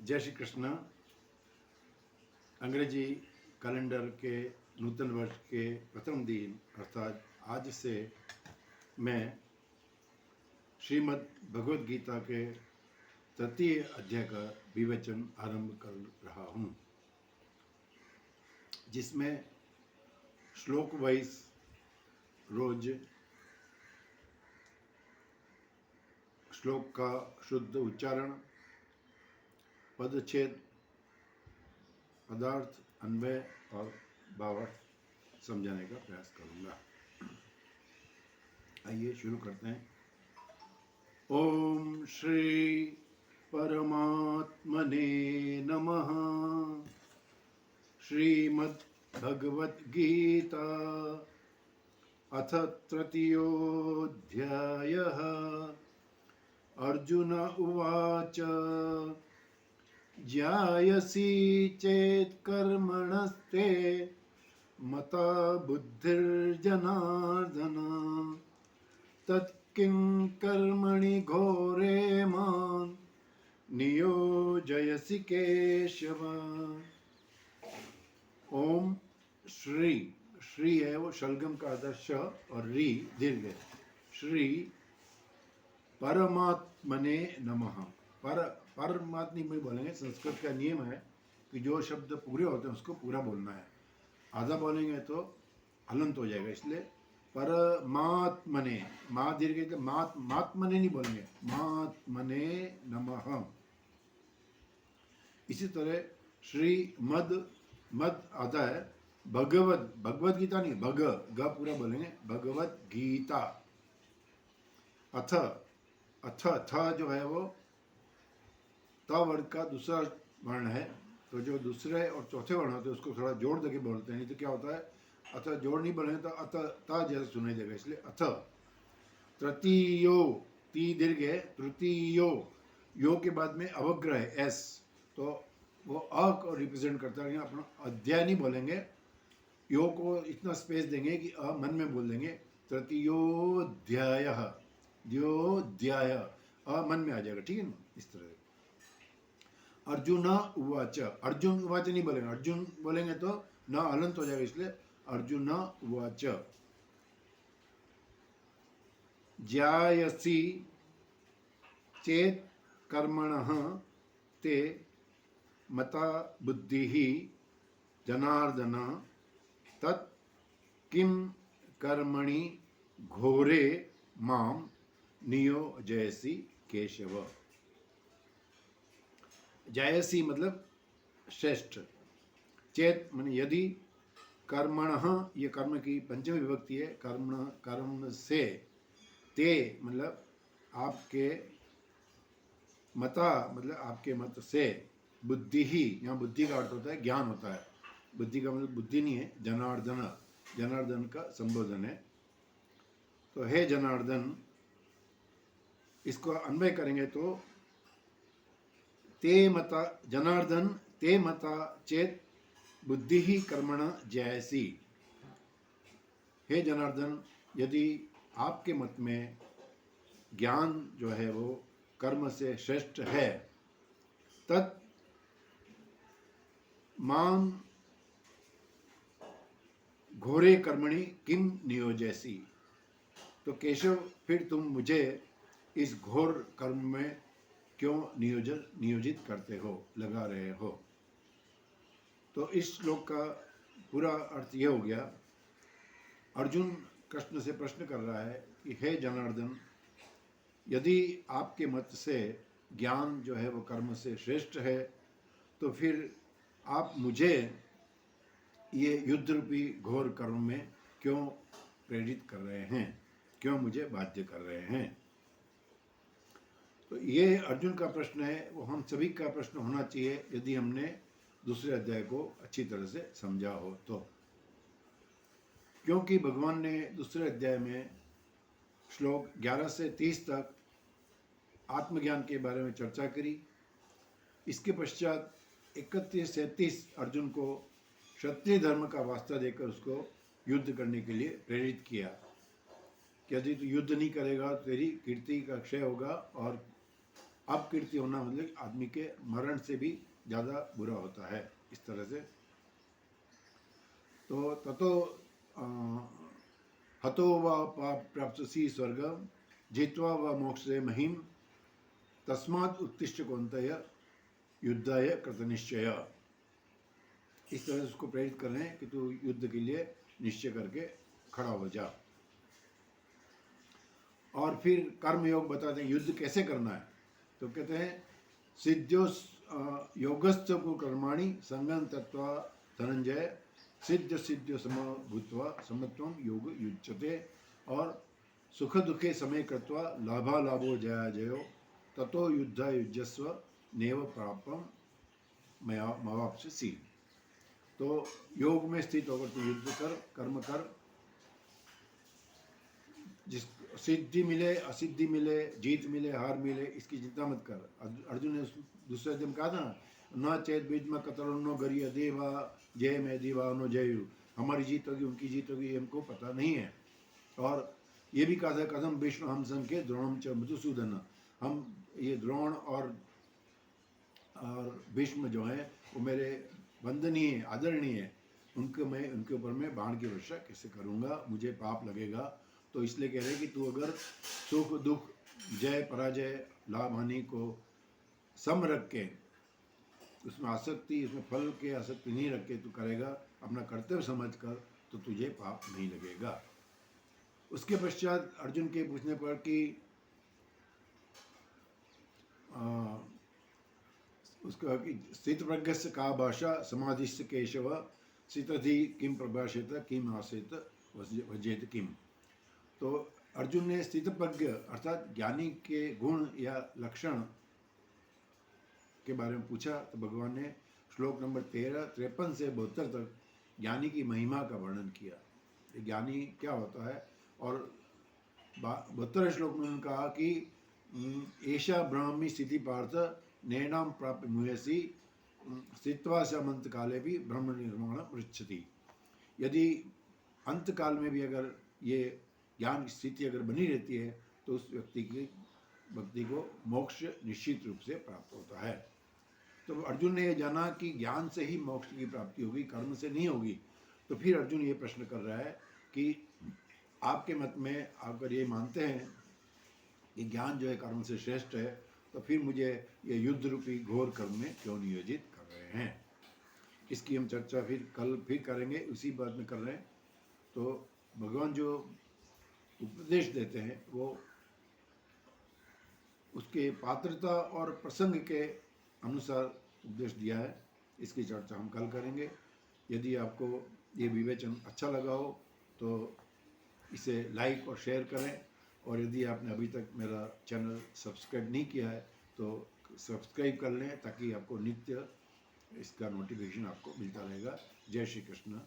जय श्री कृष्ण। अंग्रेजी कैलेंडर के नूतन वर्ष के प्रथम दिन अर्थात आज से मैं श्रीमद् भगवद गीता के तृतीय अध्याय का विवेचन आरंभ कर रहा हूँ, जिसमें श्लोक वाइज रोज श्लोक का शुद्ध उच्चारण, पदच्छेद, पदार्थ, अन्वय और भावार्थ समझाने का प्रयास करूंगा। आइए शुरू करते हैं। ओम श्री परमात्मने नमः। श्रीमद् भगवद गीता अथ तृतीयोऽध्यायः। अर्जुन उवाच ज्यायसि चेत् कर्मणस्ते मता बुद्धिर्जनार्दन तत्किं कर्मणि घोरे मां नियोजयसि केशव। ओम श्री, श्री है वो शलगम का आदर्श और री दीर्घ है। श्री परमात्मने नमः। परमात्मा में बोलेंगे। संस्कृत का नियम है कि जो शब्द पूरे होते हैं उसको पूरा बोलना है, आधा बोलेंगे तो हलंत हो जाएगा। इसलिए परमात्मने, मा दीर्घ, मात्मने नहीं बोलेंगे, मात्मने नमः। इसी तरह श्री मद आता है भगवद गीता नहीं, ग पूरा बोलेंगे, भगवद गीता। अथ थ जो है वो त वर्ग का दूसरा वर्ण है, तो जो दूसरे और चौथे वर्ण होते हैं उसको थोड़ा जोड़ देके बोलते हैं, नहीं तो क्या होता है अथ जोड़ नहीं बोलेंगे तो अथ ता जैसे सुनाई देगा। इसलिए अथ तृतीयो, ती दीर्घ है, तृतीयो, यो के बाद में अवग्रह है एस, तो वो अ को रिप्रेजेंट करता है। अपना अध्याय नहीं बोलेंगे, यो को इतना स्पेस देंगे कि अ मन में बोल देंगे। तृतीयोध्यायः, द्योध्याय अ मन में आ जाएगा, ठीक है ना। इस तरह अर्जुन उवाच, अर्जुन उवाच नहीं बोलेंगे, अर्जुन बोलेंगे तो न अलंत हो जाएगा। इसलिए अर्जुन उवाच ज्यायसि चेत् कर्मणः ते मता बुद्धिः जनार्दन तत् किं कर्मणि घोरे मां नियोजयसि केशव। जायसी मतलब श्रेष्ठ, चेत मन यदि, कर्मणः ये कर्म की पंचमी विभक्ति है, कर्म से, ते मतलब आपके, मता मतलब आपके मत से, बुद्धि ही, यहाँ बुद्धि का अर्थ होता है ज्ञान होता है। बुद्धि का मतलब बुद्धि नहीं है, जनार्दन, जनार्दन का संबोधन है। तो हे जनार्दन, इसको अन्वय करेंगे तो ते मता, जनार्दन ते मता चेत बुद्धि ही कर्मण जयसी। हे जनार्दन, यदि आपके मत में ज्ञान जो है वो कर्म से श्रेष्ठ है, तत् मां घोरे कर्मणि किम नियोजयसी, तो केशव फिर तुम मुझे इस घोर कर्म में क्यों नियोजित करते हो, लगा रहे हो। तो इस श्लोक का पूरा अर्थ यह हो गया। अर्जुन कृष्ण से प्रश्न कर रहा है कि हे जनार्दन, यदि आपके मत से ज्ञान जो है वो कर्म से श्रेष्ठ है, तो फिर आप मुझे ये युद्ध रूपी घोर कर्म में क्यों प्रेरित कर रहे हैं, क्यों मुझे बाध्य कर रहे हैं। तो ये अर्जुन का प्रश्न है, वो हम सभी का प्रश्न होना चाहिए यदि हमने दूसरे अध्याय को अच्छी तरह से समझा हो तो। क्योंकि भगवान ने दूसरे अध्याय में श्लोक 11 से 30 तक आत्मज्ञान के बारे में चर्चा करी। इसके पश्चात 31 से 30 अर्जुन को क्षत्रिय धर्म का वास्ता देकर उसको युद्ध करने के लिए प्रेरित किया कि यदि तू युद्ध नहीं करेगा तो तेरी कीर्ति का क्षय होगा और अपकीर्ति होना मतलब आदमी के मरण से भी ज़्यादा बुरा होता है। इस तरह से तो ततो हतो व प्राप्स्यसि स्वर्गं जित्वा व मोक्षे महिम तस्मात् उत्तिष्ठ कौन्तेय युद्धाय कृतनिश्चय। इस तरह से उसको प्रेरित कर रहे हैं कि तू युद्ध के लिए निश्चय करके खड़ा हो जा। और फिर कर्म योग बताते हैं युद्ध कैसे करना है। तो कहते हैं सिद्ध्यो योगस्थ कर्माणि संगम तत्वा धनंजय सिद्ध सिद्ध सम भूत्वा समत्वम योग युज्यते। और सुख दुखे समय कृत्वा लाभा लाभो जया जयो ततो युद्ध युजस्व नेव प्रापम मवाप्स्यसि। तो योग में स्थित होकर तू युद्ध कर, कर्म कर, जिस सिद्धि मिले असिद्धि मिले, जीत मिले हार मिले, इसकी चिंता मत कर। अर्जुन ने दूसरे दिन कहा था न चेत बीज में कतरो गरिया देवा जय में देवा नो जयु, हमारी जीत होगी उनकी जीत होगी हमको पता नहीं है। और ये भी कहा था कदम विष्णु हम संख्य द्रोणम च मधुसूदन, हम ये द्रोण और भीष्म जो हैं वो मेरे वंदनीय आदरणीय है, उनके ऊपर मैं बाण की वर्षा कैसे करूँगा, मुझे पाप लगेगा। तो इसलिए कह रहे हैं कि तू अगर सुख दुख जय पराजय लाभ हानि को सम रख के, उसमें आसक्ति उसमें फल के आसक्ति नहीं रख के तू करेगा, अपना कर्तव्य समझ कर, तो तुझे पाप नहीं लगेगा। उसके पश्चात अर्जुन के पूछने पर कि उसका स्थित प्रज्ञस्य का भाषा समाधिस्थ केशव स्थितधि किम प्रभाषित किम आसेत वजेत किम। तो अर्जुन ने स्थित प्रज्ञ अर्थात ज्ञानी के गुण या लक्षण के बारे में पूछा। तो भगवान ने श्लोक नंबर 53 से 72 तक ज्ञानी की महिमा का वर्णन किया, ज्ञानी क्या होता है। और 72 श्लोक में उन्होंने कहा कि ऐशा ब्राह्मी स्थिति पार्थ नैनाम प्राप्य मुहसी स्थित्वा समंत काले भी ब्रह्म निर्माण पृच्छति। यदि अंत काल में भी अगर ये ज्ञान स्थिति अगर बनी रहती है तो उस व्यक्ति की भक्ति को मोक्ष निश्चित रूप से प्राप्त होता है। तो अर्जुन ने यह जाना कि ज्ञान से ही मोक्ष की प्राप्ति होगी, कर्म से नहीं होगी। तो फिर अर्जुन ये प्रश्न कर रहा है कि आपके मत में अगर ये मानते हैं कि ज्ञान जो है कर्म से श्रेष्ठ है, तो फिर मुझे ये युद्ध रूपी घोर कर्म में क्यों नियोजित कर रहे हैं। इसकी हम चर्चा फिर करेंगे, उसी बात में कर रहे हैं। तो भगवान जो उपदेश देते हैं वो उसके पात्रता और प्रसंग के अनुसार उपदेश दिया है। इसकी चर्चा हम कल करेंगे। यदि आपको ये विवेचन अच्छा लगा हो तो इसे लाइक और शेयर करें। और यदि आपने अभी तक मेरा चैनल सब्सक्राइब नहीं किया है तो सब्सक्राइब कर लें, ताकि आपको नित्य इसका नोटिफिकेशन आपको मिलता रहेगा। जय श्री कृष्ण।